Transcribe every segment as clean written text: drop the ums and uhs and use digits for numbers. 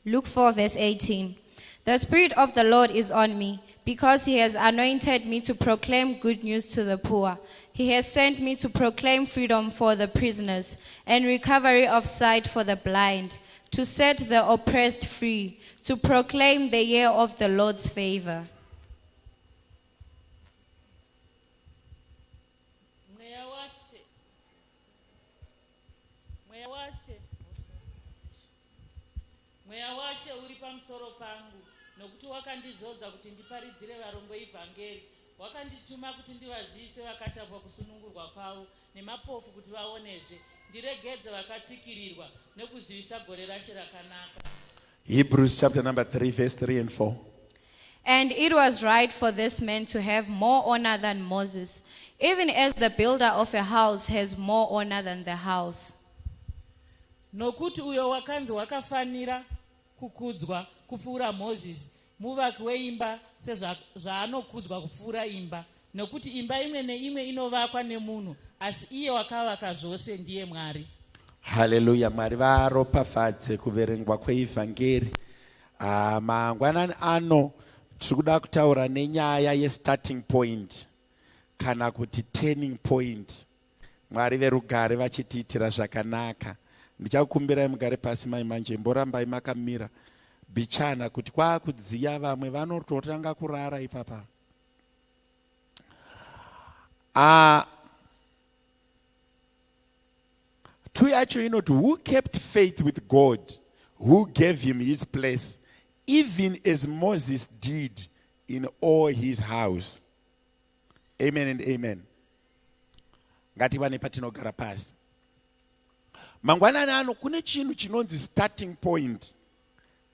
Luke 4 verse 18. The Spirit of the Lord is on me, because he has anointed me to proclaim good news to the poor. He has sent me to proclaim freedom for the prisoners and recovery of sight for the blind, to set the oppressed free, to proclaim the year of the Lord's favor. Mweya washe uri pamusoro pangu nokuti wakandizodza kuti ndiparidzire varombo ivhangeri. Wakandituma kuti ndivazivise vakatapwa kusunungurwa kwavo nemapofu kuti vaonezve, ndiregedze vakatsikirirwa nekuzivisa gore rashe rakanaka. Hebrews chapter number 3 verse 3 and 4. And it was right for this man to have more honor than Moses, even as the builder of a house has more honor than the house. Nokuti uyo wakanzi wakafanira kukudzwa kupfuura Moses, muvaki weimba sezvaanokudzwa kupfuura imba, nokuti imba imwe neimwe inovakwa nemunhu, asi iye wakavaka zvose ndiye Mwari. Hallelujah. Mwari varopafadze kuverengwa kweivhangeri. Mangwanani ano tiri kuda kutaura nenyaya ye-starting point kana kuti turning point. Mwari verugare vachitiitira zvakanaka. Ndichakukumbirai mugare pasi manje, mborambai makamira bichana kuti kwakudziya vamwe vanototanga kurara ipapa. Tu yacho inoti, who kept faith with God, who gave him his place, even as Moses did in all his house. Amen and amen. Ngati vane patinogara pasi. Mangwanani ano kune chinhu chinonzi starting point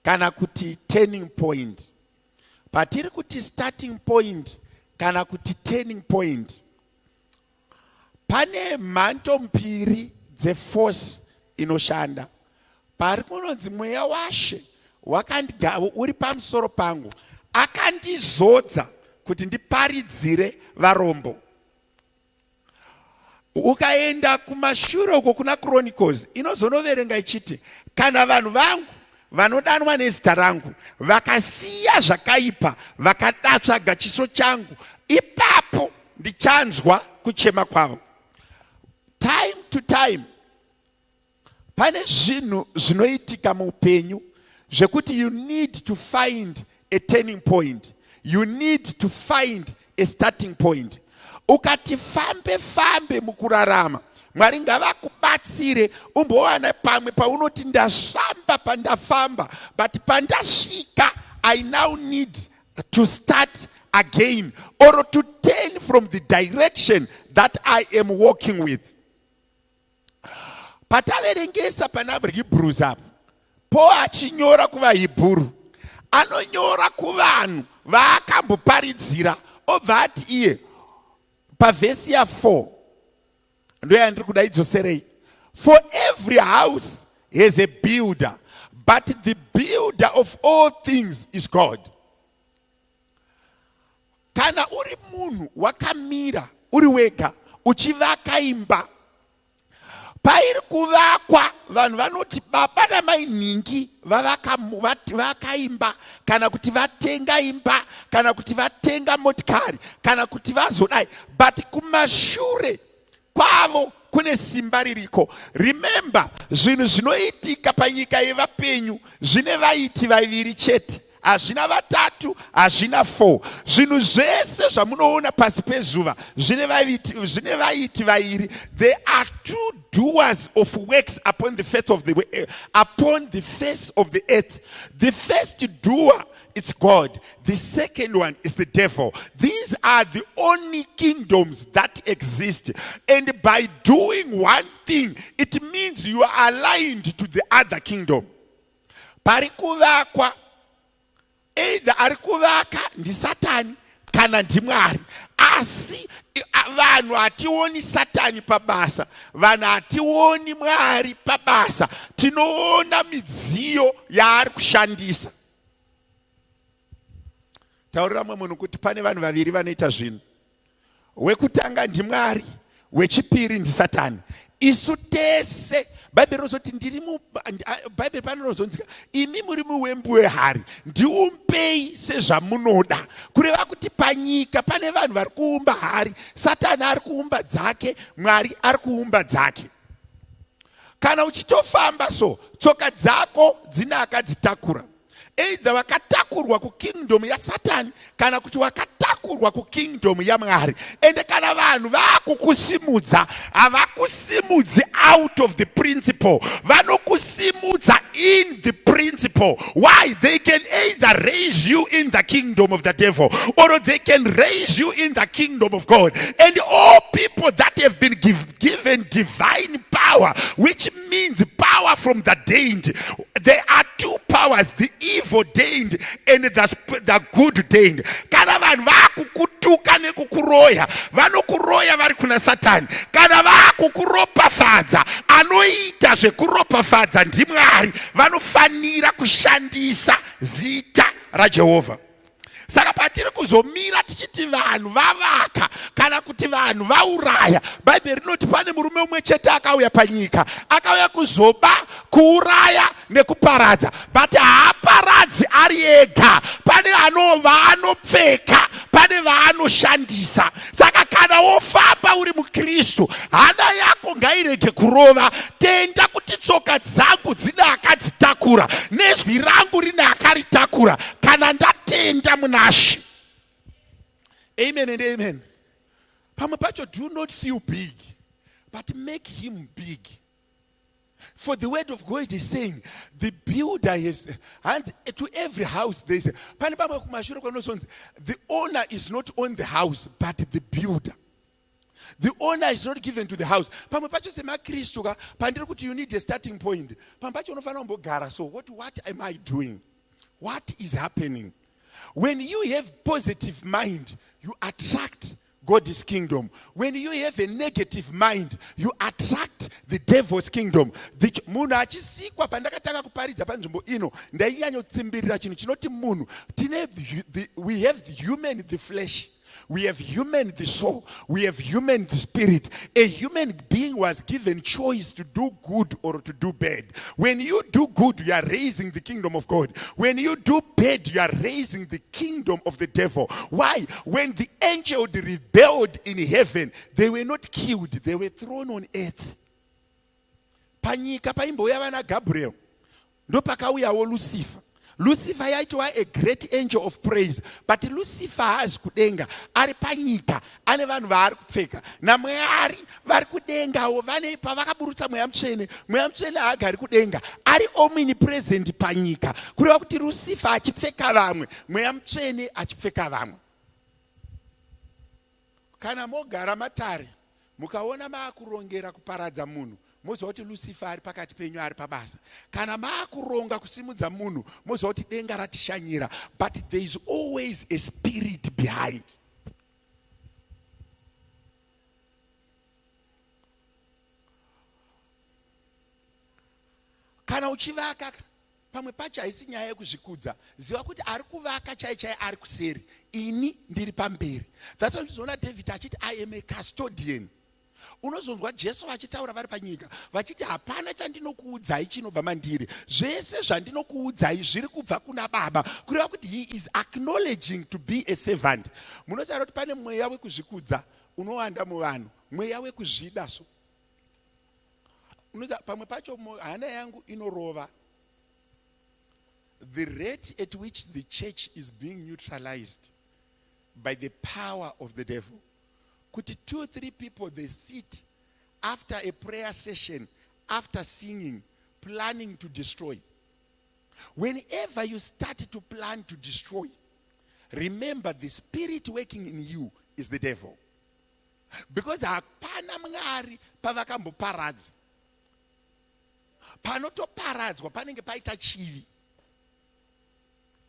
kana kuti turning point. Patiri kuti starting point kana kuti turning point, pane mhanto mbiri dzeforce inoshanda. Pari kunonzi mweya washe wakandigava uri pamusoro pangu, akandizodza kuti ndiparidzire varombo. Ukaenda kumashure uko kuna Chronicles inozonoverenga ichiti, kana vanhu vangu vanodanwa nezita rangu vakasiya zvakaipa vakadatsvaga chiso changu, ipapo ndichanzwa kuchema kwavo. Time to time pane zvinhu zvinoitika muupenyu zvekuti you need to find a turning point, you need to find a starting point. Ukati fambe mukurarama, Mwari ngavakubatsire umbowana pamwe paunoti ndasvamba pandafamba, but pandasvika I now need to start again or to turn from the direction that I am walking with. Pataverengesa panabri Hebrews apo, Paul achinyora kuvaHebheru, anonyora kuvanhu vaakamboparidzira obva ati iye pavhesi ya4 ndo yandiri kuda idzoserei. For every house has a builder, but the builder of all things is God. Kana uri munhu wakamira uri wega uchivaka imba, pairi kuvakwa vanhu vanoti baba namai ningi vavaka imba, kana kuti vatenga imba, kana kuti vatenga motikari, kana kuti vazodai, but kumashure kwavo kune simba ririko. Remember, zvinhu zvinoitika panyika yevapenyu zvine vaiti vaviri chete, hazvina vatatu, hazvina 4. Zvinhu zvese zvamunoona pasi pezuva zvine vaiti vairi. There are 2 doers of works upon the face of the earth. The first doer is God. The second one is the devil. These are the only kingdoms that exist. And by doing one thing, it means you are aligned to the other kingdom. Parikuvakwa, either arikuvaka ndi Satani kana ndi Mwari. Asi vanhu hationi Satani pabasa, vanhu hationi Mwari pabasa, tinoona midziyo yaari kushandisa. Taurira mwe munhu kuti pane vanhu vaviri vanoita zvinhu. Wekutanga ndi Mwari, wechipiri ndisatani. Isu tese Bible rozoti Bible panorozonzika imi muri muwembu wehari ndiumpei sezvamunoda, kureva kuti panyika pane vanhu vari kuumba hari, Satani ari kuumba dzake, Mwari ari kuumba dzake. Kana uchitofamba so, tsoka dzako dzina akadzitakura. Either wakatakurwa kukingdom ya Satani kana kuti wakatakurwa kukingdom ya Mwari. Ende kana vanhu vakukusimudza, havakusimudzi out of the principle, vanokusimudza in the principle. Why? They can either raise you in the kingdom of the devil, or they can raise you in the kingdom of God. And all people that have been given divine power, which means power from the deigned, there are two powers, the evil deigned and the good deigned. Kana vanhu vakukutuka nekukuroya, vanokuroya vari kuna Satani. Kana vakukuropafadza, anoita zvekuropafadza ndiMwari, vanofanira kushandisa zita raJehovha. Saka patiri kuzomira tichiti vanhu vavaka kana kuti vanhu vauraya, Bible rinoti pane murume umwe chete akauya panyika, akauya kuzoba, kuuraya nekuparadza. But haaparadzi ari ega, pane vaanopfeka, pane vaanoshandisa. Saka kana wofamba uri muKristu, hana yako ngairege kurova. Tenda kuti tsoka dzangu dzina akadzitakura, nezwi rangu rina akaritakura, kana ndatenda munaShe. Amen and amen. Pamwe pacho, do not feel big, but make him big. For the word of God is saying, the builder is, and to every house there is, the owner is not on the house, but the builder. The owner is not given to the house. Pamwe pacho sema Kristu ka, pandiri kuti you need a starting point. Pamwe pacho unofana kumbogara, so what am I doing? What is happening? When you have positive mind, you attract God's kingdom. When you have a negative mind, you attract the devil's kingdom. Munhu achisikwa pandakatanga kuparidza panzvimbo ino, ndainyatsotsimbirira chinhu chinoti munhu we have the human, the flesh. We have human, the soul. We have human, the spirit. A human being was given choice to do good or to do bad. When you do good, you are raising the kingdom of God. When you do bad, you are raising the kingdom of the devil. Why? When the angel rebelled in heaven, they were not killed, they were thrown on earth. Panyika paimbouya vana Gabriel, ndopakauyawo Lucifer. Lucifer yaitwa a great angel of praise, but Lucifer has kudenga ari panyika, ane vanhu vaari kupfeka naMwari vari kudengawo, vane pavakaburutsa mweya mutsvene haagari kudenga, ari omnipresent panyika, kureva kuti Lucifer achipfeka vamwe, mweya mutsvene achipfeka vamwe. Kana mogara matare mukaona maakurongera kuparadza munhu, moziva kuti Lucifer ari pakati penyu ari pabasa. Kana maakuronga kusimudza munhu, moziva kuti denga ratishanyira. But there is always a spirit behind. Kana uchivaka, pamwe pacho haisi nyaya yekuzvikudza, ziva kuti ari kuvaka chai ari kuseri, ini ndiri pamberi. That's why unoona David achiti I am a custodian. Unozonzwa Jesu vachitaura vari panyika vachiti hapana chandinokuudzai chinobva mandiri, zvese zvandinokuudzai zviri kubva kuna Baba, kureva kuti he is acknowledging to be a servant. Munoziva kuti pane mweya wekuzvikudza unowanda muvanhu, mweya wekuzvida. So unoziva pamwe pacho hana yangu inorova. The rate at which the church is being neutralized by the power of the devil. Kuti 2-3 people, they sit after a prayer session, after singing, planning to destroy. Whenever you start to plan to destroy, remember the spirit working in you is the devil. Because hapana Mwari pavakamboparadza. Panotoparadzwa panenge paita chivi.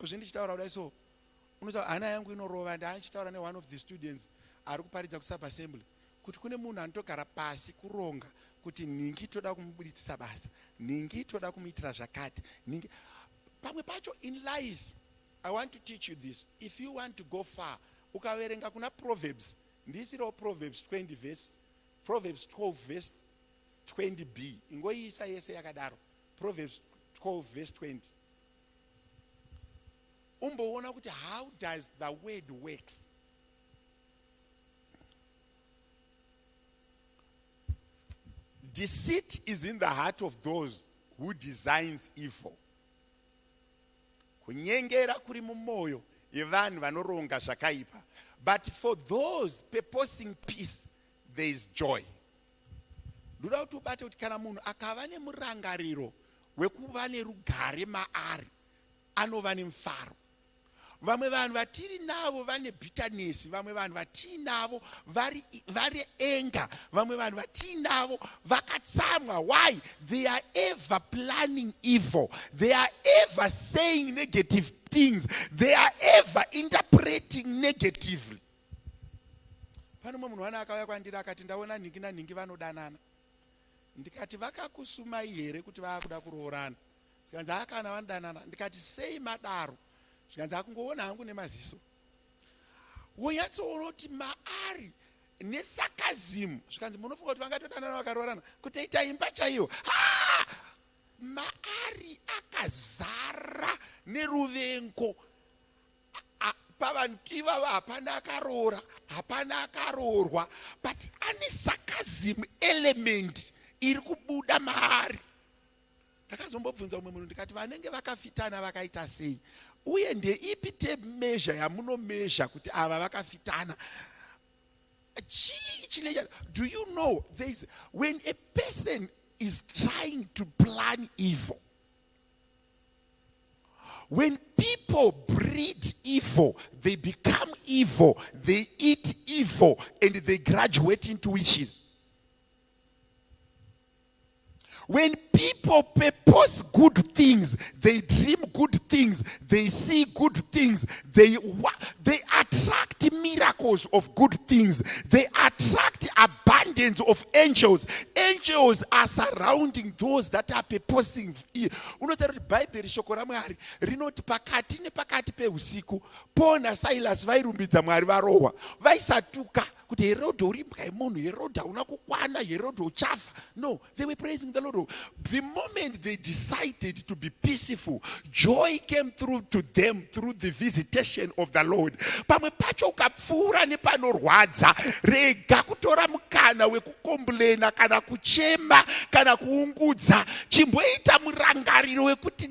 Uzvindichitaura kudai so, unotaura hana yangu inorova, ndachitaura one of the students ari kuparidza kusub assembly kuti kune munhu anotogara pasi kuronga kuti ningi toda kumubuditsisa basa, ningi toda kumuitira zvakati, ningi. Pamwe pacho in life, I want to teach you this. If you want to go far, ukaverenga kuna Proverbs, ndisirawo Proverbs 20 verse Proverbs 12 verse 20b. Ingoisa yese yakadaro. Proverbs 12 verse 20. Umboona kuti how does the word works? Deceit is in the heart of those who designs evil. Kunyengera kuri mumoyo yevanhu vanoronga zvakaipa. But for those purposing peace, there is joy. Ndoda kuti ubate kuti kana munhu akava nemurangariro wekuva nerugare maari, anova nemufaro. Vamwe vanhu vatiri navo vane bitterness, vamwe vanhu vatiri navo vari anger, vamwe vanhu vatiri navo vakatsamwa. Why? They are ever planning evil. They are ever saying negative things. They are ever interpreting negatively. Pano munhu wana akauya kwandiri akati ndaona ningi naningi vanodanana. Ndikati vakakusumai here kuti vakuda kuroorana. Ndikanzi akana vanodanana. Ndikati sei madaro? Zvikanzi akungoona hangu nemaziso. Wonyatsoona kuti maari nesakazimu. Zvikanzi munofunga kuti vangatodanana vakaroorana kutoita imba chaiyo. Maari akazara neruvengo. Pavanhu ivava hapana akaroora, hapana akaroorwa, but ane sarcasm element iri kubuda maari. Ndakazombobvunza umwe munhu ndikati vanenge vakafitana vakaita sei? Uye ndeipi tape measure yamunomezha kuti ava vakafitana? Do you know when a person is trying to plan evil, when people breed evil, they become evil, they eat evil, and they graduate into witches. When people purpose good things, they dream good things, they see good things, they attract miracles of good things, they attract abundance of angels. Angels are surrounding those that are purposing. Unotari Bible shoko raMwari rinoti pakati nepakati peusiku Paul na Silas vairumbidza Mwari varohwa, vaisatuka kuti Herodho urimbwa imunhu, Herodho hauna kukwana, Herodho uchafa. No, they were praising the Lord. The moment they decided to be peaceful, joy came through to them through the visitation of the Lord. Pamwe pacho ukapfuura nepanorwadza, rega kutora mukana wekukomblena kana kuchema kana kuungudza. Chimboita murangariro wekuti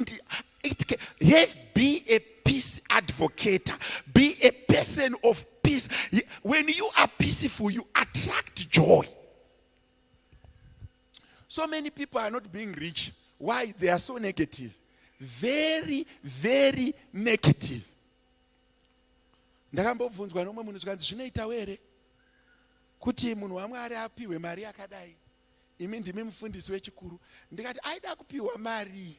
be a peace advocate, be a person of peace. When you are peaceful, you attract joy. So many people are not being rich. Why? They are so negative. Very, very negative. Ndakambobvunzwa nomwe munhu zvikanzi zvinoita were kuti munhu waMwari apiwe mari yakadai. Imi ndimi mufundisi wechikuru. Ndikati aida kupiwa mari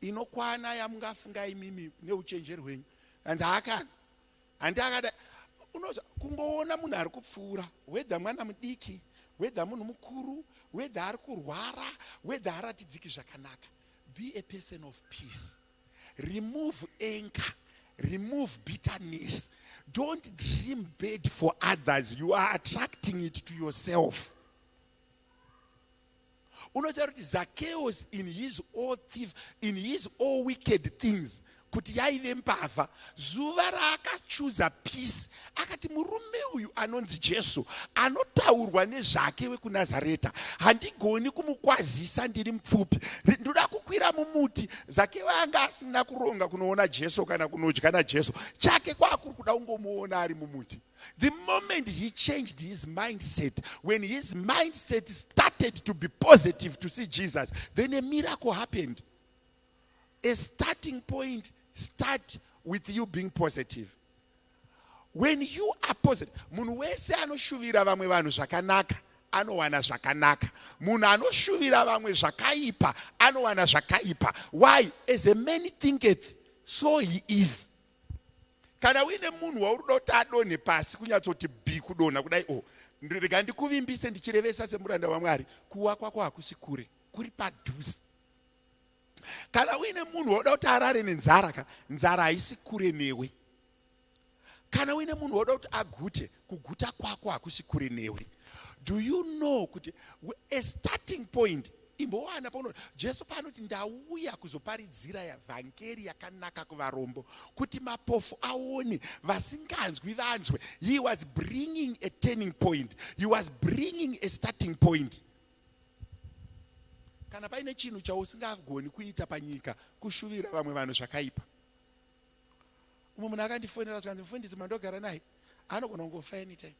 inokwana yamungafunga imimi neuchenjeri hwenyu. Kanzi akana. Handi akada kungoona munhu ari kupfuura, whether mwana mudiki, whether munhu mukuru, whether ari kurwara, whether haratidziki zvakanaka. Be a person of peace. Remove anger. Remove bitterness. Don't dream bad for others. You are attracting it to yourself. Unotaura kuti Zacchaeus in his all wicked things, kuti yaive mbavha, zuva raakachuza peace, akati murume uyu anonzi Jesu anotaurwa nezvake wekuNazareta, handigoni kumukwazisa ndiri mupfupi, ndoda kukwira mumuti. Zacchaeus anga asina kuronga kunoona Jesu kana kunodya naJesu, chake kwakuri kuda kungomuona ari mumuti. The moment he changed his mindset, when his mindset started to be positive to see Jesus, then a miracle happened. A starting point start with you being positive. When you are positive, munhu wese anoshuvira vamwe vanhu zvakanaka anowana zvakanaka. Munhu anoshuvira vamwe zvakaipa anowana zvakaipa. Why? As a man thinketh, so he is. Kana uine munhu wauruda kuti adonhe pasi kunyatsoti bhi kudonha kudai, rega ndikuvimbise ndichirevesa semuranda waMwari, kuwa kwako hakusi kure, kuri padhuze. Kana uine munhu wauda kuti arare nenzara, nzara haisi kure newe. Kana uine munhu wauda kuti agute, kuguta kwako hakusi kure newe. Do you know kuti a starting point imbowana pauno Jesu panoti ndauya kuzoparidzira vhangeri yakanaka kuvarombo kuti mapofu aone vasinganzwi vanzwe. He was bringing a turning point. He was bringing a starting point. Kana paine chinhu chausingagoni kuita panyika kushuvira vamwe vanhu zvakaipa. Umwe munhu akandifonera zvanzi mufundisi mandogara naye anogona kungofa anytime.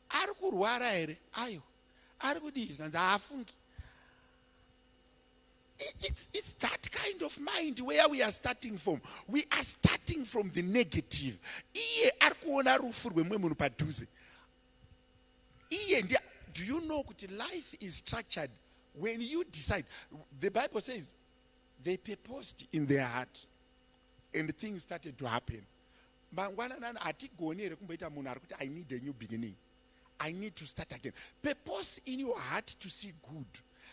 Ari kurwara here ayo ari kudii kanzi haafungi. It's that kind of mind where we are starting from. We are starting from the negative. Iye ari kuona rufu rwemwe munhu padhuze. Iye ndia. Do you know that life is structured when you decide? The Bible says they purposed in their heart and things started to happen. I need a new beginning. I need to start again. Purpose in your heart to see good.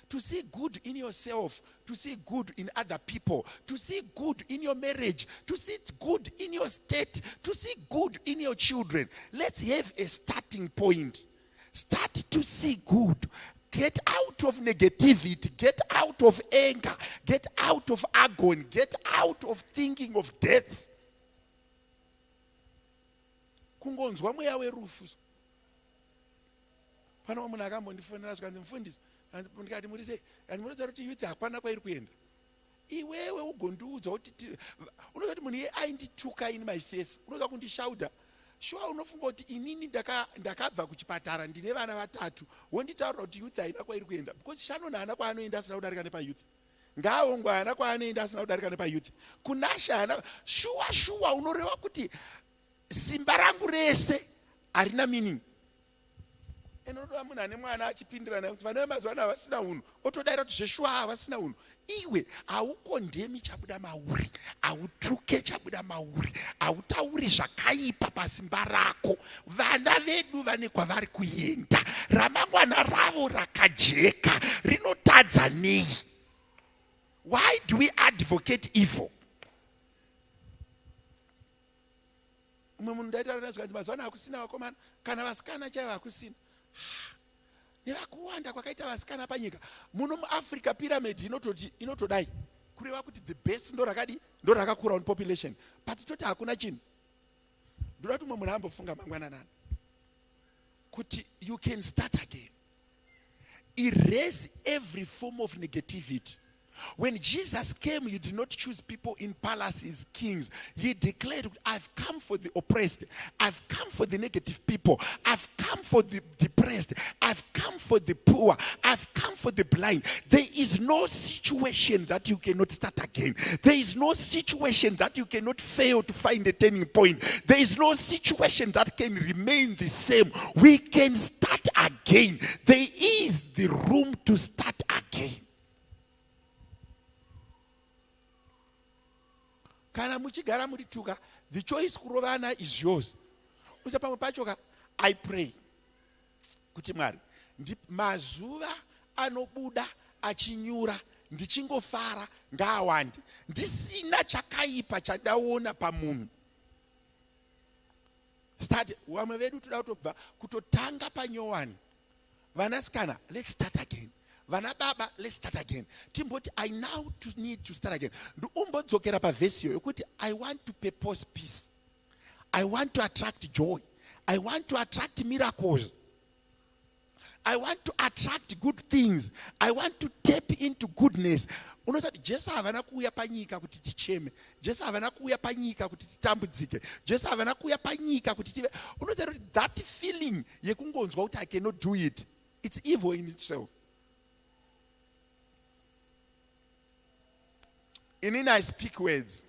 To see good in yourself. To see good in other people. To see good in your marriage. To see good in your state. To see good in your children. Let's have a starting point. Start to see good. Get out of negativity. Get out of anger. Get out of agony. Get out of thinking of death. Kungonzwa mweya werufu. Pana munhu akambondifonera zvikanzi mufundisi ndikati murise munoziva kuti youth hapana kwairi kuenda. Iwewe ugondiudza kuti unoziva kuti munhu iye aindituka in my face. Unoziva kundishauta. Sure unofunga kuti inini ndakabva kuchipatara ndine vana vatatu wonditaura kuti youth haina kwairi kuenda because Shannon haana kwaanoenda asina kudarika nepayouth. Ngaongo haana kwaanoenda asina kudarika nepayouth. Kunasha haana shuwa unoreva kuti simba rangu rese harina meaning. Enoda munhu ane mwana achipindirana kuti vana vemazuva ano havasina unhu otodaira kuti zveshuwa havasina unhu. Iwe haukondemi chabuda mauri, hautuke chabuda mauri, hautauri zvakaipa pasimba rako. Vana vedu vane kwavari kuenda, ramangwana ravo rakajeka rinotadza nei. Why do we advocate evil? Umwe munhu ndaitaura nazvo kanzi mazuva ano hakusina vakomana kana vasikana chaivo hakusina. Nevakuwanda kwakaita vasikana panyika. Muno muAfrica pyramid inotodai kureva kuti the best ndo rakakura on population. But toti hakuna chinhu. Ndoda kuti umwe munhu ambofunga mangwananana kuti you can start again. Erase every form of negativity. When Jesus came, he did not choose people in palaces, kings. He declared, I've come for the oppressed. I've come for the negative people. I've come for the depressed. I've come for the poor. I've come for the blind. There is no situation that you cannot start again. There is no situation that you cannot fail to find a turning point. There is no situation that can remain the same. We can start again. There is the room to start again. Kana muchigara murituka, the choice kurovana is yours. Uza pamwe pachoka, I pray kuti Mwari mazuva anobuda achinyura ndichingofara ngaawande ndisina chakaipa chandaona pamunhu. Start wamwe vedu toda kutobva kutotanga panyowani. Vanasikana, let's start again. Vana baba, let's start again. Timboti, I now need to start again. Umbodzokera pa verse yokuti I want to purpose peace. I want to attract joy. I want to attract miracles. I want to attract good things. I want to tap into goodness. Unozati Jesu havana kuuya panyika kuti ticheme. Jesu havana kuuya panyika kuti titambudzike. Jesu havana kuuya panyika kuti tive. Unozati that feeling yekungonzwa kuti I cannot do it. It's evil in itself. Inini I speak words.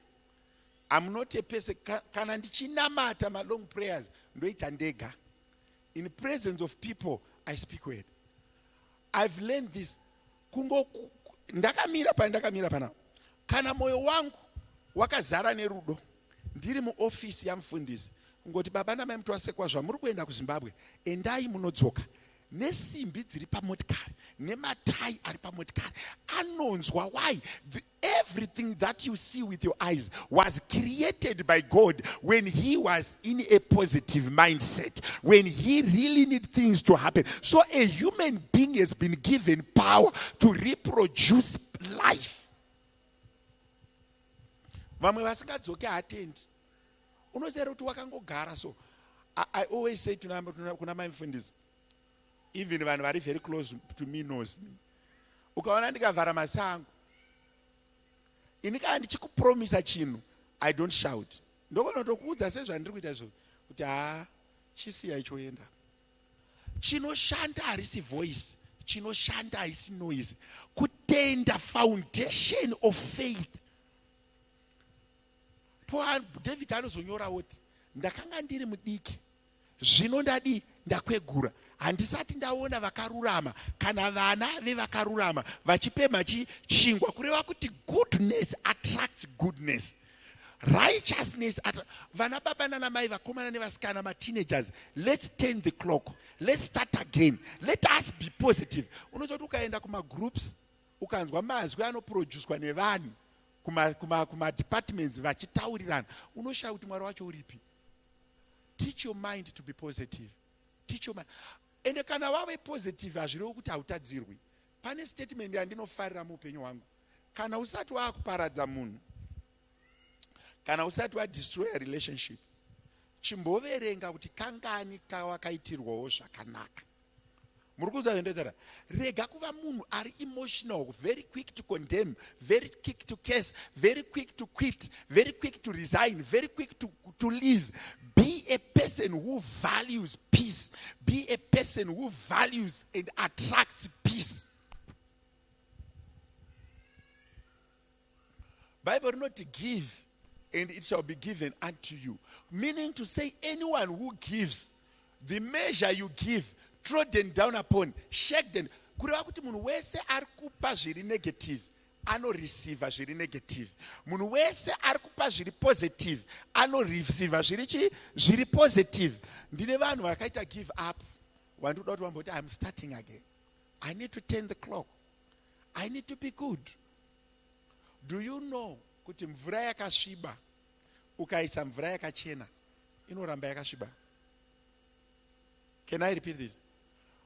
I'm not a person. Kana ndichinamata ma long prayers ndoita ndega. In the presence of people, I speak word. I've learned this. Ndakamira pana. Kana moyo wangu wakazara nerudo. Ndiri mu office ya mfundisi. Ngoti baba na mai mtu asekwa zva muri kuenda ku Zimbabwe. Endai munodzoka. nesimbi dziri pamotikari nematai ari pamotikari anonzwa. Why? Everything that you see with your eyes was created by God when he was in a positive mindset, when he really need things to happen. So a human being has been given power to reproduce life. Vamwe vasingadzoke hatendi unoziva kuti wakangogara. So I always say kuna maimfundisi, even vanhu vari very close to me knows me, ukaona ndikavhara masango ini kana ndichikupromisa chinhu I don't shout. Ndokonotokuudza sezvandiri kuita zvo kuti chisiyai choenda. Chinoshanda harisi voice, chinoshanda haisi noise. Kutenda, foundation of faith. David anozonyora kuti ndakanga ndiri mudiki, zvino ndakwegura. Handisati ndaona vakarurama kana vana vevakarurama vachipemha chingwa, kureva kuti goodness attracts goodness. Righteousness vana baba nana mai vakomana nevasikana ma-teenagers, let's turn the clock, let's start again, let us be positive. Unozoti ukaenda kuma-groups ukanzwa mazwi anoproducedwa nevanhu kuma-departments vachitaurirana, unoshaya kuti mwari wacho uripi. Teach your mind to be positive. Teach your mind. Ende kana wave positive hazvirevo kuti hautadzirwi. Pane statement yandinofarira muupenyu hwangu. Kana usati waakuparadza munhu, kana usati wadestroy a relationship, chimboverenga kuti kangani kawakaitirwawo zvakanaka. Muri kuziva zvendinotaura? Rega kuva munhu ari emotional, very quick to condemn, very quick to curse, very quick to quit, very quick to resign, very quick to leave. Be a person who values peace. Be a person who values and attracts peace. Bible not give and it shall be given unto you. Meaning to say anyone who gives, the measure you give, trodden down upon, shaken. Kureva kuti munhu wese ari kupa zviri negative anoreceiva zviri negative. Munhu wese ari kupa zviri positive anoreceiva zviri positive. Ndine vanhu vakaita give up. Wandoda kuti vamboti I'm starting again. I need to turn the clock. I need to be good. Do you know kuti mvura yakasviba ukaisa mvura yakachena inoramba yakasviba? Can I repeat this?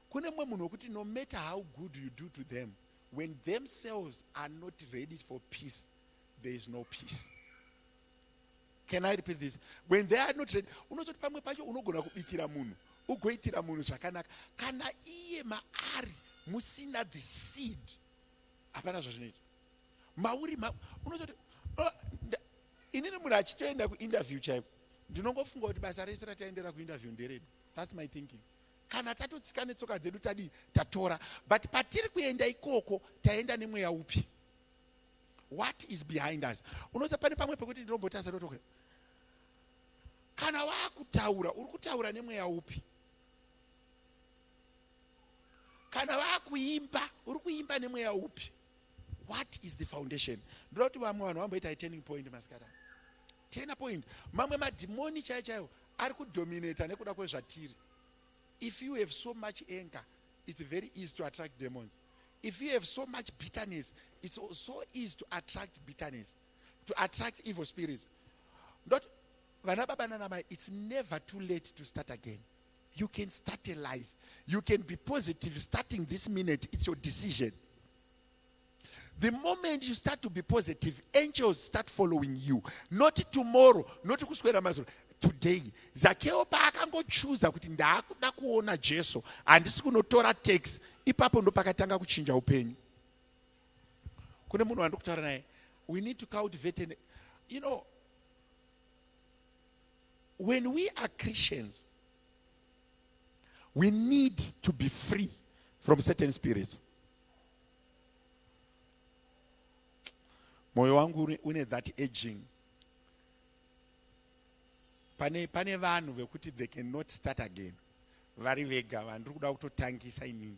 Kune mwe munhu wekuti no matter how good you do to them, when themselves are not ready for peace, there is no peace. Can I repeat this? When they are not ready, unozoti pamwe pacho unogona kubikira munhu, ugoitira munhu zvakanaka, kana iye maari musina the seed, hapana zvazvinoita. Mauri unozoti inini munhu achitoenda kuinterview chaipo, ndinongofunga kuti basa rese rataendera kuinterview nderedu. That's my thinking. Kana tatotsika netsoka dzedu tatora, but patiri kuenda ikoko taenda nemweya upi? What is behind us? Unoza pane pamwe pekuti ndinombotasa totoke. Kana wakutaura, uri kutaura nemweya upi? Kana wakuimba, uri kuimba nemweya upi? What is the foundation? Ndoda kuti vamwe vanhu vamboita turning point masikata. Turning point. Mamwe madhimoni chaiwo ari kudominata nekuda kwezvatiri. If you have so much anger, it's very easy to attract demons. If you have so much bitterness, it's so easy to attract bitterness, to attract evil spirits. It's never too late to start again. You can start a life. You can be positive starting this minute. It's your decision. The moment you start to be positive, angels start following you. Not tomorrow, not kuswera mazolo. Today, Zakeo paakangochuza kuti ndakuda kuona Jesu handisi kunotora tax, ipapo ndo pakatanga kuchinja upenyu. Kune munhu wandokutaura naye, we need to cultivate and, you know, when we are Christians, we need to be free from certain spirits. Moyo wangu une that aging. Pane vanhu vekuti they cannot start again. Vari vega vandiri kuda kutotangisa inini.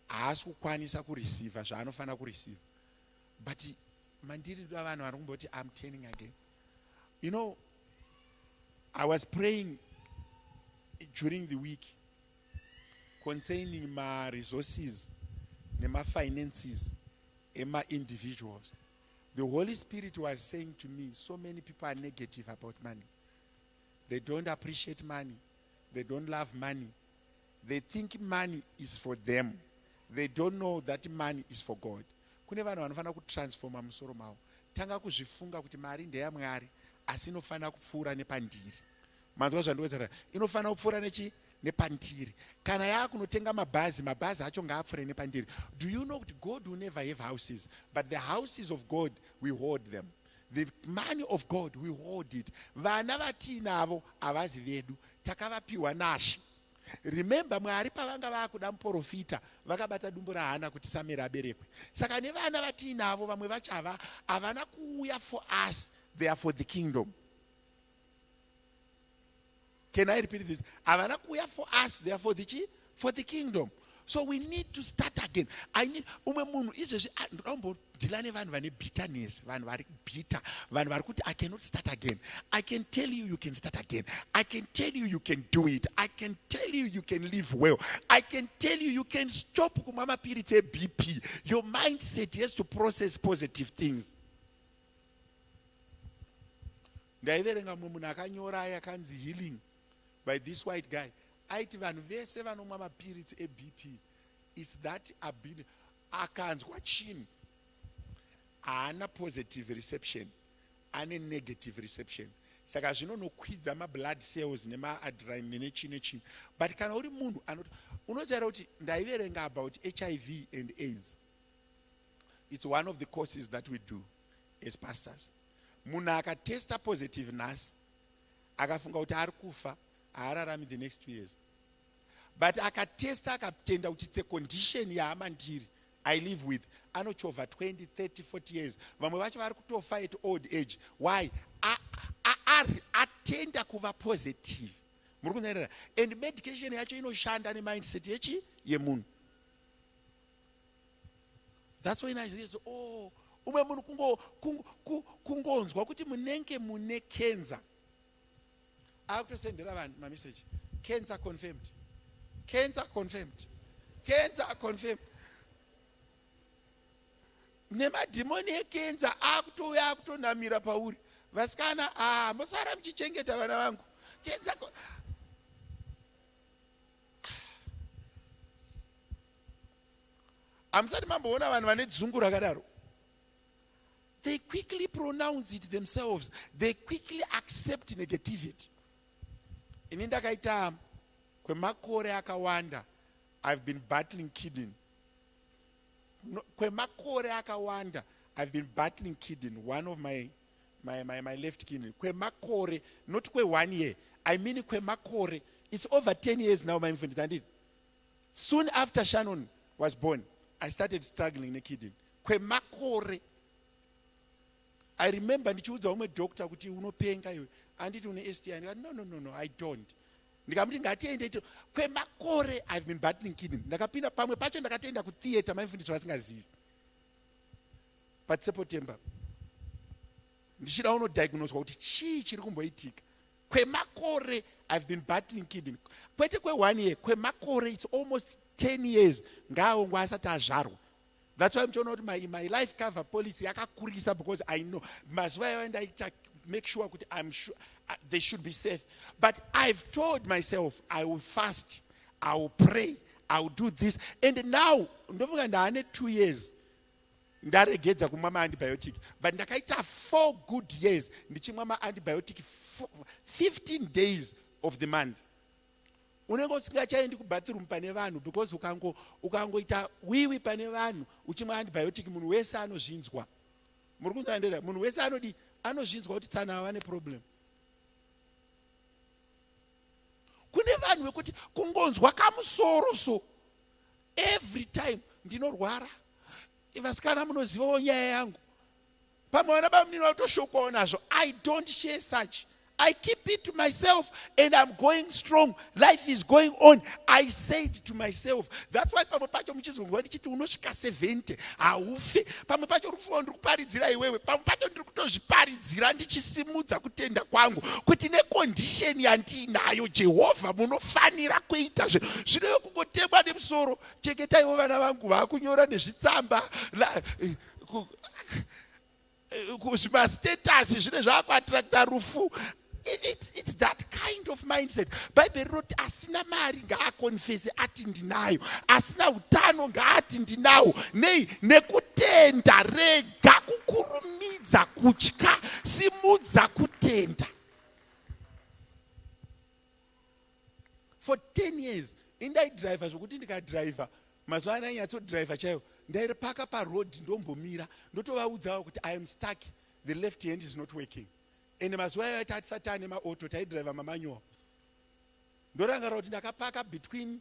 Haasi kukwanisa kureceiva zvaanofanira kureceive. But mandiri da vanhu vari kumboti I'm turning again. You know, I was praying during the week. concerning my resources, my finances, and my individuals. The Holy Spirit was saying to me, so many people are negative about money. They don't appreciate money. They don't love money. They think money is for them. They don't know that money is for God. Kune vanhu vanofana kutransforma musoro mavo. Tanga kuzvifunga kuti mari ndeyaMwari, asi inofana kupfuura nepandiri. Manzwa zvandinokuudzira, inofana kupfuura nepandiri. Kana yakunotenga mabhazi acho ngaapfuure nepandiri. Do you know that God will never have houses, but the houses of God, we hoard them. The money of God, we hold it. Vana vatinavo avazi vedu, takavapiwa naShe. Remember, Mwari pavanga vakuda muprofita vakabata dumbu rahana kuti Samuel aberekwe. Saka nevana vatinavo vamwe vachava havana kuuya for us, they are for the kingdom. Can I repeat this? Havana kuuya for us, they are for the kingdom. So we need to start again. I need munhu izvezvi ndilane vanhu vane bitterness, vanhu vari bitter, vanhu vari kuti I cannot start again. I can tell you you can start again. I can tell you you can do it. I can tell you you can live well. I can tell you you can stop kumwa mapiritsi eBP. Your mindset has to process positive things. Ndaiverenga munhu akanyora yakanzi Healing by this white guy. Aiti vanhu vese vanomwa mapiritsi eBP is that akanzwa chinhu haana positive reception, ane negative reception. Saka zvinonokwidza mablood cells nemaadrenaline nechini. But kana uri munhu unoziva kuti ndaiverenga about HIV and AIDS. It's one of the courses that we do as pastors. Munhu akatesta positive nhasi akafunga kuti ari kufa, haararami the next 2 years. But akatesta akatenda kuti it's a condition yaamandiri I live with, anochovha 20, 30, 40 years. Vamwe vacho vari kutofa at old age. Why? Atenda kuva positive. Muri kunzerera. And medication yacho inoshanda nemindset yemunhu. That's why I say, oh, umwe munhu kungonzwa kuti munenge mune cancer. Akutosendera vanhu mamessage. Cancer confirmed. Cancer confirmed. Cancer confirmed. Nemadhimoni ecancer akutouya akutonamira pauri. Vasikana, musara muchichengeta vana vangu. Cancer Amusati mamboona vanhu vane dzungu rakadaro. They quickly pronounce it themselves. They quickly accept negativity. Ini ndakaita kwemakore akawanda, I've been battling kidney. Kwemakore akawanda, I've been battling kidney. One of my left kidney. Kwemakore, not kwe 1 year. I mean kwemakore. It's over 10 years now, my infant. Soon after Shannon was born, I started struggling in kidney. Kwemakore. I remember ndichiudza umwe doctor kuti unopenga iwe. Anditi une STI. No, I don't. Ndikamuti ngatiende kwemakore I've been battling kidney. Ndakapinda pamwe pacho ndakatoenda ku theater maifundiswa vasingazivi. But September. Ndichida unodiagnoswa kuti chii chiri kumboitika. Kwemakore I've been battling kidney. Kwete kwe 1 year, kwemakore it's almost 10 years. Ngawo ngwasati azvarwa. That's why I'm telling you my life cover policy yakakurisa because I know mazuva and I make sure I'm sure they should be safe. But I've told myself I will fast, I will pray, I will do this. And now, ndofunga ndane 2 years. Ndaregedza kumwa antibiotic. But ndakaita 4 good years ndichimwa antibiotic 15 days of the month. Unenge usingachaendi kubathroom pane vanhu because ukangoita wiwi pane vanhu uchimwa antibiotic munhu wese anozvinzwa. Muri kunzwa munhu wese anozvinzwa kuti tsana vane problem. Kune vanhu vekuti kungonzwa kamusoro so every time ndinorwara. Vasikana munozivawo nyaya yangu. Pamwe vana vamunini vatoshokawo nazvo. I don't share such. I keep it to myself and I'm going strong. Life is going on. I said to myself, that's why pamwe pacho muchizungu ndichiti unosvika 70 haufe. Pamwe pacho rufu ndikuparidzira iwewe. Pamwe pacho ndiri kutozviparidzira ndichisimudza kutenda kwangu kuti necondition yandinayo Jehovha munofanira kuita zvino kungotemwa nemusoro. Cheketaiwo vana vangu vakunyora nezvitsamba kuzvimastatus zvine zvaakuattracta rufu. It's that kind of mindset. Bible rinoti asina mari ngaakonfese ati ndinayo, asina utano ngaati ndinawo. Nei, nekutenda rega, kukurumidza kutya, simudza kutenda. For 10 years indaidriva zvokuti ndikadriva mazuva ano ainyatsodriva chaiwo, ndaipaka paroad ndombomira ndotovaudzawo kuti I am stuck, the left hand is not working. And mazuva ayo atisati ane maauto taidriva mamanyuwa. Ndorangarira kuti ndakapaka between,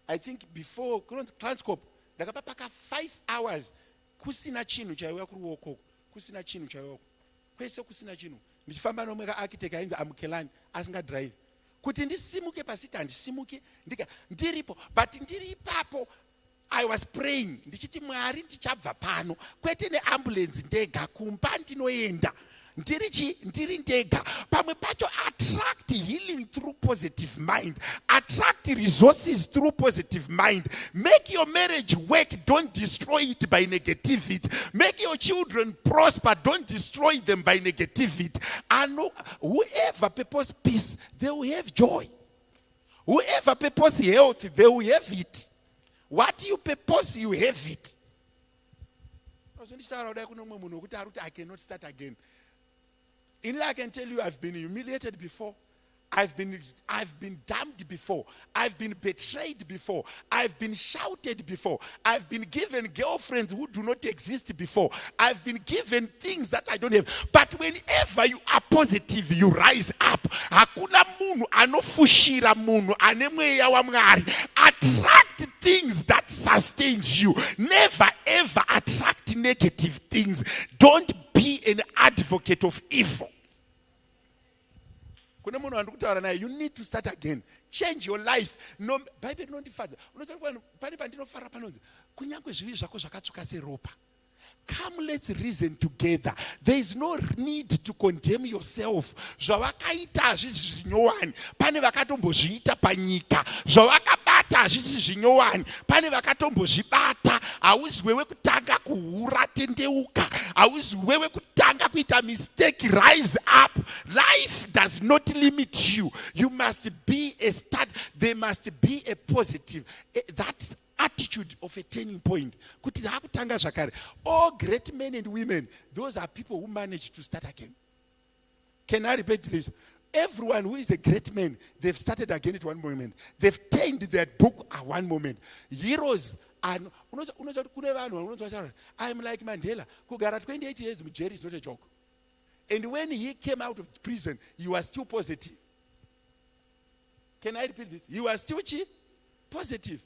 I think before Transcorp, ndakapaka 5 hours kusina chinhu chaiuya kuruoko, kusina chinhu chaiuya kwese, kusina chinhu. Ndichifamba nomwe kaarchitect ainzi Amukelani asingadrive. Kuti ndisimuke pasiti handisimuke, ndiripo, but ndiri ipapo I was praying ndichiti Mwari ndichabva pano, kwete neambulance ndega, kumba ndinoenda ndiri ndega. Pamwe pacho attract healing through positive mind, attract resources through positive mind. Make your marriage work, don't destroy it by negativity. Make your children prosper, don't destroy them by negativity. And whoever purpose peace, they will have joy. Whoever purpose health, they will have it. What you purpose, you have it. I cannot start again. I can tell you, I've been humiliated before. I've been damned before. I've been betrayed before. I've been shouted before. I've been given girlfriends who do not exist before. I've been given things that I don't have. But whenever you are positive, you rise up. Hakuna munhu anofushira munhu ane mweya wa Mwari. Attract things that sustains you. Never ever attract negative things. Don't be an advocate of evil. You need to start again. Change your life. No, Bible nondifadza. Pane pandinofara panonzi kunyangwe zvivi zvako zvakatsuka seropa. Come, let's reason together. There is no need to condemn yourself. Zvawakaita hazvisi zvinyowani. Pane vakatombozviita panyika. Zvawakabata hazvisi zvinyowani. Pane vakatombozvibata. Hauzi wewe kutanga kuhura tendeuka. Hauzi wewe kutanga kuita mistake. Rise up. Life does not limit you. You must be a start. There must be a positive. That's attitude of a turning point. All great men and women, those are people who manage to start again. Can I repeat this? Everyone who is a great man, they've started again at one moment. They've turned their book at one moment. Heroes and I'm like Mandela. Kugara 28 years in jail is not a joke. And when he came out of prison, he was still positive. Can I repeat this? He was still positive.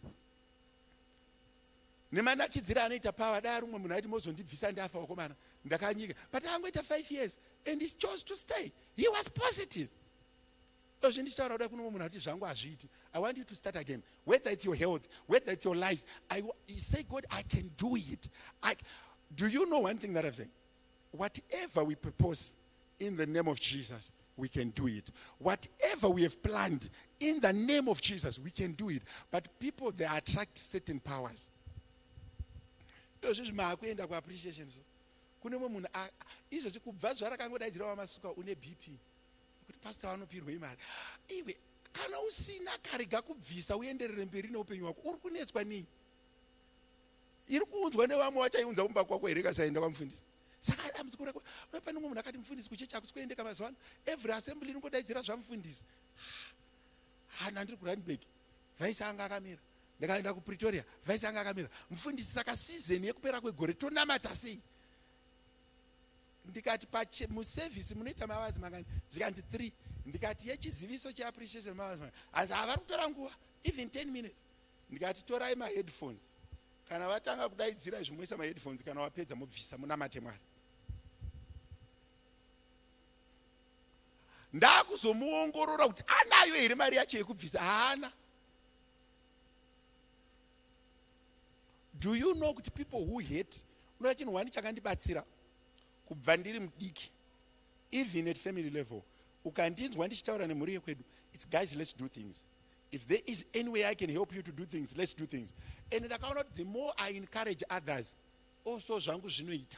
Nemanakidzira anoita power dai rumwe munhu aiti mozondibvisa ndafa wakomana ndakanyika, but angoita 5 years and he chose to stay. He was positive. Ndizvinditaura kudai kuno munhu ati zvangu hazviiti. I want you to start again. Whether it's your health, whether it's your life, you say, God, I can do it. Do you know one thing that I've said? Whatever we purpose in the name of Jesus, we can do it. Whatever we have planned in the name of Jesus, we can do it. But people, they attract certain powers. Makuenda ku appreciation so kune munhu izvozvi kubva zvarakangodaidzira wamasuka une BP kuti pastor wanopirwe imari iwe kana usina karega kubvisa uenderere mberi neupenyu hwako uri kunetswa nei? Iri kuunzwa nevamwe vachaiunza kumba kwako here kasaenda kwamufundisi. Saka amuzikura pane munhu akati mufundisi kuchechi akusikuyendeka mazuva ano every assembly inongodaidzira zvamufundisi. Hana ndiri kuRandburg vaisa anga akamira. Ndakaenda kuPretoria vaisa anga akamira. Mufundisi saka season yekupera kwegore tonamata sei? Ndikati muservice munoita mawazi mangani? Zvikanzi 3. Ndikati yechiziviso cheappreciation mawazi mangani? Asi havari kutora nguva even 10 minutes. Ndikati torai maheadphones. Kana vatanga kudaidzira zvimwesa maheadphones, kana wapedza mubvisa munamate Mwari. ndakuzomuongorora kuti anayo here mari yacho yekubvisa. Haana. Do you know kuti people who hate, unoona chinhu wani chakandibatsira kubva ndiri mudiki, even at family level, ukandinzwa ndichitaura nemhuri yekwedu, it's guys, let's do things. If there is any way I can help you to do things, let's do things. And ndakaona kuti the more I encourage others, also zvangu zvinoita.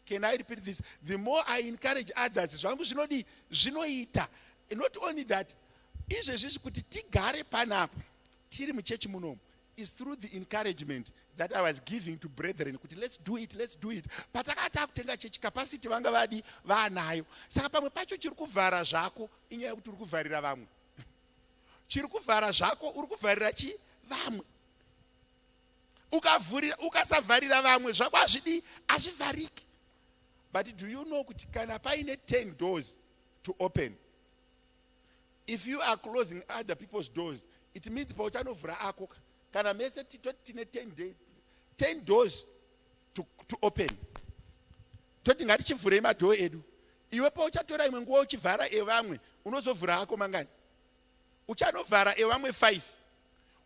Can I repeat this? The more I encourage others, zvangu zvinoita. And not only that, izvezvi kuti tigare panapo tiri muchechi munomu is through the encouragement that I was giving to brethren, kuti let's do it, let's do it. Patakati akutenga chechi capacity vanga vadi vaanayo. Saka pamwe pacho chiri kuvhara zvako inyaya yekuti uri kuvharira vamwe. Chiri kuvhara zvako uri kuvharira chi vamwe. Ukasavharira vamwe zvako hazvivhariki. But do you know kuti kana paine 10 doors to open, if you are closing other people's doors, it means pauchanovhura ako kana mese tine 10 doors to open. Toti ngatichivhurei madhoo edu. Iwe pauchatora imwe nguva uchivhara evamwe, unozovhura ako mangani? Uchanovhara evamwe 5,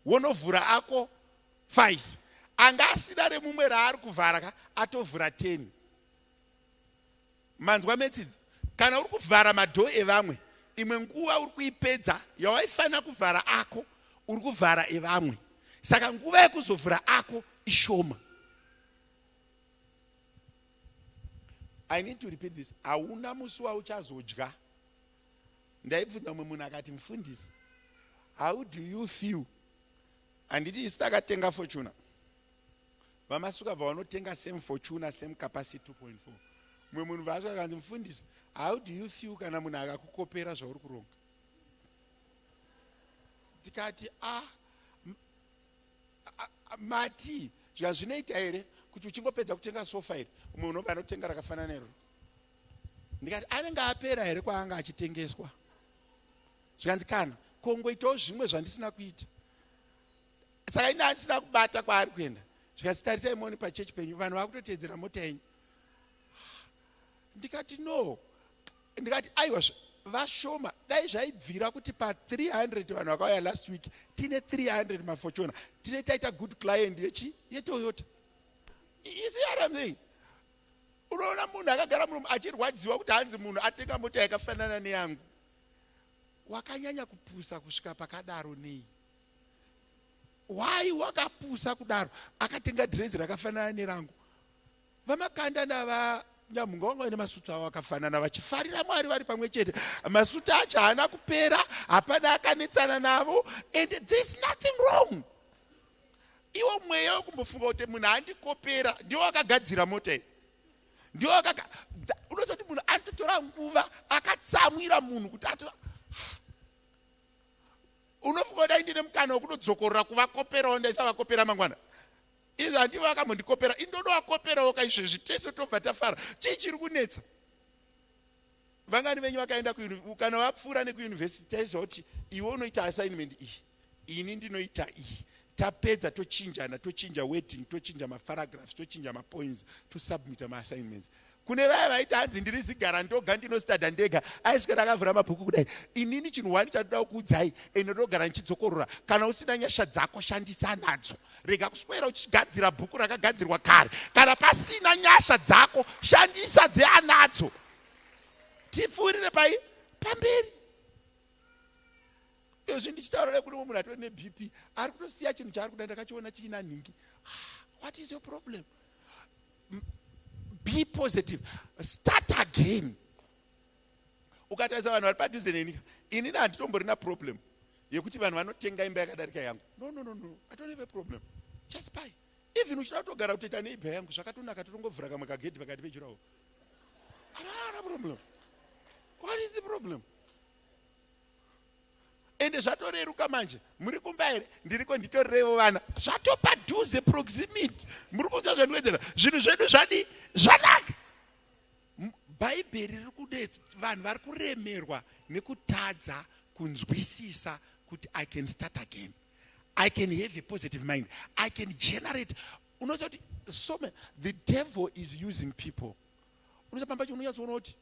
wonovhura ako 5. Anga asina remumwe raari kuvhara atovhura 10. Manzwa metsidzi, kana uri kuvhara madhoo evamwe, imwe nguva uri kuipedza yawaifanira kuvhara ako, uri kuvhara evamwe. Saka nguva yekuzovhura ako ishoma. I need to repeat this. Hauna musi wauchazodya. Ndaibvunza mumwe munhu akati, mufundisi, how do you feel? Handiti isi takatenga Fortuna. Vamasuka vanotenga same Fortuna, same capacity 2.4. Mumwe munhu vasvika akanzi, mufundisi, how do you feel kana munhu akakukopera zvauri kuronga? Tikati, mati, zvinoita here kuti uchingopedza kutenga sofa here, umwe unobva anotenga rakafanana nero. Ndikati, anenge apera here kwaanga achitengeswa. Zvikanzi kana, kongoitawo zvimwe zvandisina kuita. Saka ina handisina kubata kwaari kuenda. Zvikasi tarisai moni pachechi penyu, vanhu vakutotedzera mota yenyu. Ndikati no. Ndikati aiwa vashoma. Dai zvaibvira kuti pa 300 vanhu vakauya last week, tine 300 maFortuna. Tine taita good client yeToyota. You see what I'm saying? Unoona munhu akagara muno achirwadziwa kuti hanzi munhu atenga mota yakafanana neyangu. Wakanyanya kupusa kusvika pakadaro nei? Why wakapusa kudaro? Akatenga dress rakafanana nerangu. Vamakanda nava nyamunga wanga ine masuta awo akafanana vachifarira Mwari vari pamwe chete. Masuta acho haana kupera, hapana akanetsana navo, and there's nothing wrong. Iwo mweya wekumbofunga kuti munhu handikopera ndiwo akagadzira mota iyi. Ndiwo unozoti munhu anototora nguva akatsamwira munhu kuti atora. Unofunga kuti ndine mukana wekutodzokorora kuvakoperawo ndaisa vakopera mangwana. Izvo handivo vakambondikopera, indodo vakoperawo kaizvezvi tese tobva tafara. Chii chiri kunetsa? Vangani venyu vakaenda kana vapfuura nekuyunivhesiti taizwa kuti iwe unoita assignment iyi, ini ndinoita iyi. Tapedza tochinjana, tochinja wording, tochinja maparagraphs, tochinja mapoints, tosubmita maassignments. Kune vaya vaita hanzi ndiri zigara ndoga ndinostada ndega, aiswera akavhura mabhuku kudai. Inini chinhu wani chatoda kukuudzai, ende ndogara ndichidzokorora. Kana usina nyasha dzako shandisa nadzo. Rega kuswera uchigadzira bhuku rakagadzirwa kare. Kana pasina nyasha dzako shandisa dzeanadzo. Tipfuurire pamberi. Izvi ndichitaura kuti munhu atori neBP ari kutosiya chinhu chaari kuda ndakachiona chiina nhingi. What is your problem? Be positive. Start again. Ukatarisa vanhu vari padhuze nenyika, inini handitomborina problem yekuti vanhu vanotenga imba yakadarika yangu. No. I don't have a problem. Just buy. Even uchida kutogara kutoita neibha yangu, zvakatonaka totongovhura kamwe kagedhi pakati pejurawo. Havana problem. What is the problem? Ende zvatoreruka manje, muri kumba here, ndiriko nditorevo vana. Zvatopadhuze proximity. Muri kunzwa zvandiwedzera, zvinhu zvedu zvanaka. Bhaibheri riri kudetsa vanhu vari kuremerwa nekutadza kunzwisisa kuti I can start again. I can have a positive mind. I can generate. Unoziva kuti the devil is using people. Unoziva pamba chino unyatsoona kuti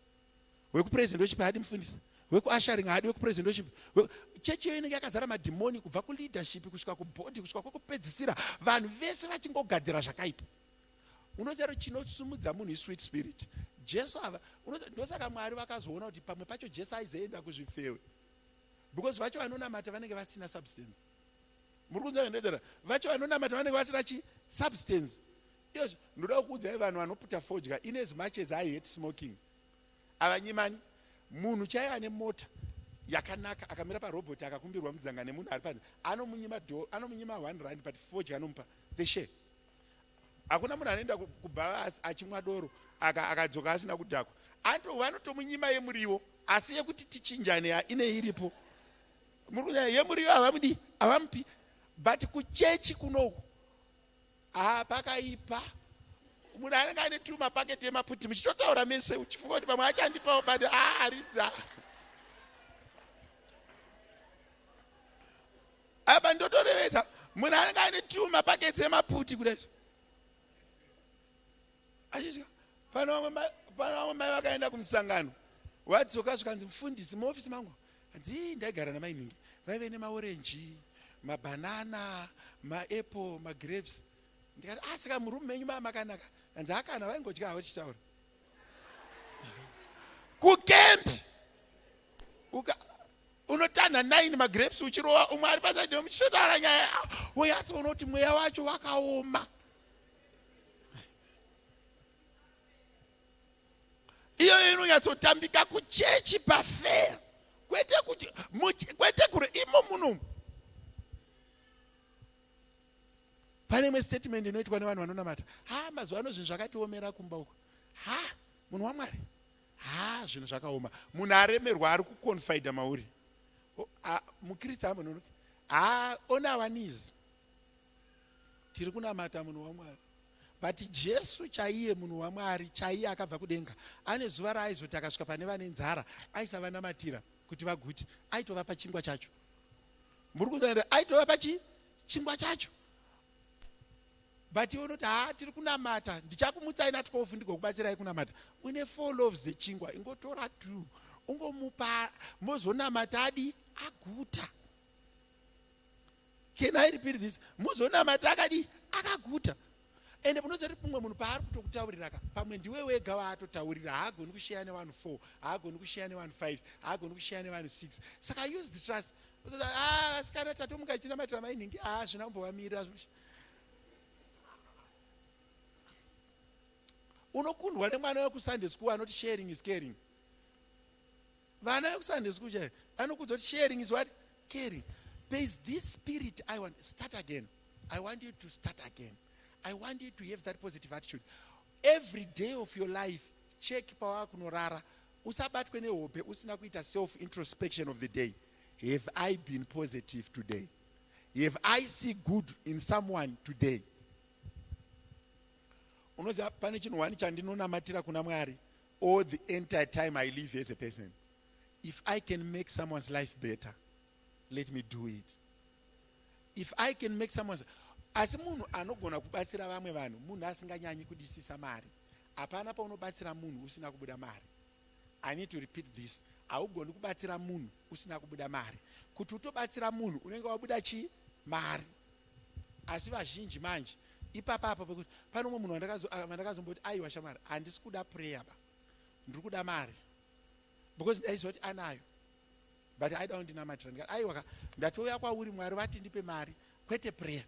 wekupresident wechipi hadi mufundisi. wekuasharing haadi wekupresidenship. Chechi iyo inenge yakazara madhimoni kubva kuleadership kusvika kubhodi kusvika kwekupedzisira, vanhu vese vachingogadzira zvakaipa. Unoziva chinosumudza munhu isweet spirit. Jesu ava ndosaka Mwari vakazoona kuti pamwe pacho Jesu aizoenda kuzvifewe, because vacho vanonamata vanenge vasina substance. Muri kunzwa ndedzera, vacho vanonamata vanenge vasina substance. Yes, ndoda kuudzai vanhu vanopfuta fodya, in as much as I hate smoking, avanyimani munhu chaiye ane mota yakanaka akamira parobhoti akakumbirwa mudzanga nemunhu ari panze, anomunyima R1 but fodya anomupa the share. Hakuna munhu anoenda kubha achimwa doro akadzoka asina kudhakwa. Vanotomunyima yemuriwo, asi yekuti tichinjane ine iripo. Muri kunyanya yemuriwo havamupi, but kuchechi kunoku pakaipa. Munhu anenge ane tumapaketi emaputi, muchitotaura mese uchifunga kuti pamwe achandipawo, but aridza. Apa ndotorevesa munhu anenge ane tumapaketi emaputi kudai. Achitya pano vamwe mai vakaenda kumusangano, wadzoka zvikanzi mufundisi muofisi mangu, hanzi ndaigara namainingi, vaive nemaorenji, mabanana, maapple, magrapes. Ndikati saka murume menyu makanaka, hanzi akana vaingodya havo tichitaura kukempi. Unotanha 9 magrapes uchirova, umwe ari pasaidi muchitotaura nyaya, uyatsoona kuti mweya wacho wakaoma. Iyo inonyatsotambika kuchechi pafea, kwete kure imo munomu. Pane imwe statement inoitwa nevanhu vanonamata, mazuva ano zvinhu zvakatiomera kumba uko. Munhu waMwari, zvinhu zvakaoma. Munhu aremerwa ari kuconfida mauri. Mukristu amunonoki, on our knees tiri kunamata munhu waMwari. But Jesu chaiye munhu waMwari chaiye akabva kudenga, ane zuva raaizoti akasvika pane vane nzara aisavanamatira kuti vaguti, aitovapa chingwa chacho. Muri kunzwa, aitovapa chingwa chacho. But iwe unoti tiri kunamata, ndichakumutsai na 12 ndigokubatsirai kunamata. Une 4 loaves dzechingwa, ingotora 2 ungomupa, mozonamata adi aguta. Can I repeat this? Mozonamata akadi akaguta. Ende munozoti mumwe munhu paari kutokutaurira pamwe ndiwe wega waatotaurira, haagoni kusheya nevanhu 4, haagoni kusheya nevanhu 5, haagoni kusheya nevanhu 6. Saka use the trust. Vasikana tatomuka chinamatira mainingi, zvina kumbovamirira. Unokundwa nemwana wekusunday school anoti sharing is caring. Vana vekusunday school chaivo anokudza kuti sharing is what? Caring. There is this spirit I want. Start again. I want you to start again. I want you to have that positive attitude. Every day of your life, check pawa kunorara. Usabatwe nehope, usina kuita self-introspection of the day. Have I been positive today? Have I seen good in someone today? Unoza pane chinhu wani chandinonamatira kuna Mwari all the entire time I live as a person. If I can make someone's life better, let me do it. If I can make someone's... Asi munhu anogona kubatsira vamwe vanhu, munhu asinganyanyi kudisisa mari. Hapana paunobatsira munhu usina kubuda mari. I need to repeat this. Haugoni kubatsira munhu usina kubuda mari. Kuti utobatsira munhu unenge wabuda mari. Asi vazhinji manje ipapapo pekuti pane umwe munhu wandakazomboti aiwa shamari, handisi kuda prayer ba, ndiri kuda mari, because ndaizoti anayo, but aida kundinamatira. Ndikati aiwa ndatouya kwauri Mwari vati ndipe mari, kwete prayer.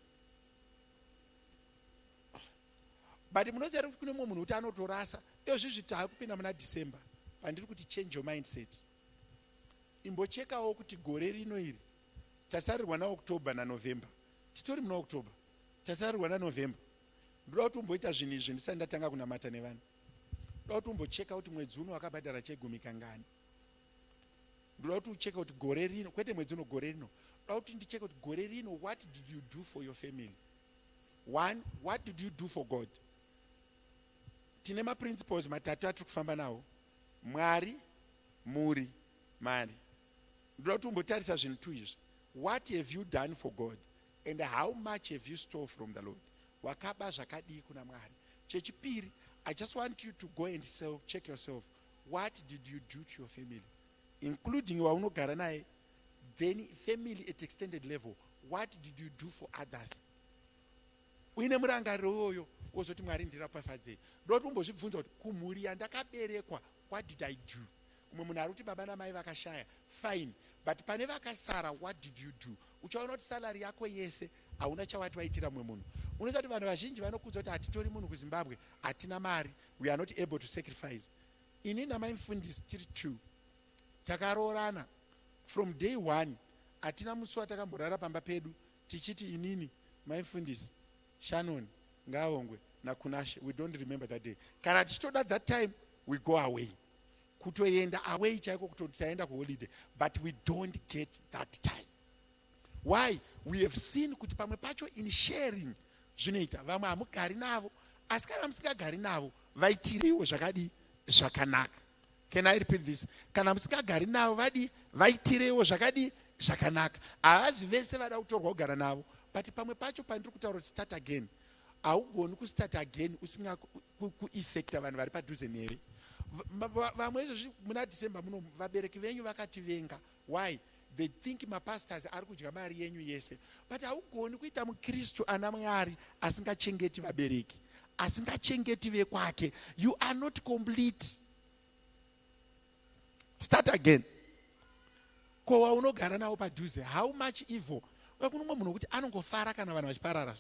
But munoziva kuti kune mumwe munhu kuti anotorasa. Izvozvi taakupinda muna December, pandiri kuti change your mindset. Imbochekawo kuti gore rino iri tasarirwa naOctober naNovember. Titori muna October, tasarirwa naNovember. Ndoda kuti umboita zvinhu izvi ndisati ndatanga kunamata nevanhu. Ndoda kuti umbocheka kuti mwedzi uno wakabhadhara chegumi kangani. Ndoda kuti ucheka kuti gore rino, kwete mwedzi uno, gore rino. Ndoda kuti ndicheka kuti gore rino, what did you do for your family? 1, what did you do for God? Tine maprinciples matatu atiri kufamba nawo: Mwari, muri, mari. Ndoda kuti umbotarisa zvinhu 2 izvi. What have you done for God? And how much have you stored from the Lord? Wakaba zvakadii kuna Mwari. Chechipiri, I just want you to go and check yourself. What did you do to your family? including waunogara naye, then family at extended level, what did you do for others? Uine murangariro iyoyo wozoti Mwari ndirapafadzei. Ndoto umbozvibvunza kuti kumhuri yandakaberekwa, what did I do? Umwe munhu ari kuti baba namai vakashaya, fine, but pane vakasara, what did you do? Uchaona kuti salary yako yese hauna chawati waitira mumwe munhu. Unoita kuti vanhu vazhinji vanokudza kuti hatitori munhu kuZimbabwe, hatina mari, we are not able to sacrifice. Ini namaimufundisi tiri true, takaroorana from day one. Hatina musi watakamborara pamba pedu tichiti inini maimufundisi Shannon ngaongwe nakunashe, we don't remember that day. Kana tichitoda that time we go away, kutoenda away chaiko kutoti taenda kuholiday, but we don't get that time. Why? We have seen kuti pamwe pacho in sharing zvinoita vamwe hamugari navo, asi kana musingagari navo vaitirewo zvakadi zvakanaka. Can I repeat this? Kana musingagari navo vaitirewo zvakadi zvakanaka. Havazi vese vada kutorwa kugara navo, but pamwe pacho pandiri kutaura kuti start again, haugoni kustart again usinga kueffecta vanhu vari padhuze newe. Vamwe izvozvi muna December muno vabereki venyu vakativenga. Why? They think mapastors ari kudya mari yenyu yese, but haugoni kuita mukristu ana Mwari asingachengeti vabereki, asingachengeti vekwake. You are not complete. Start again. Ko waunogara nawo padhuze, how much evil. Kuno munhu kuti anongofara kana vanhu vachiparara.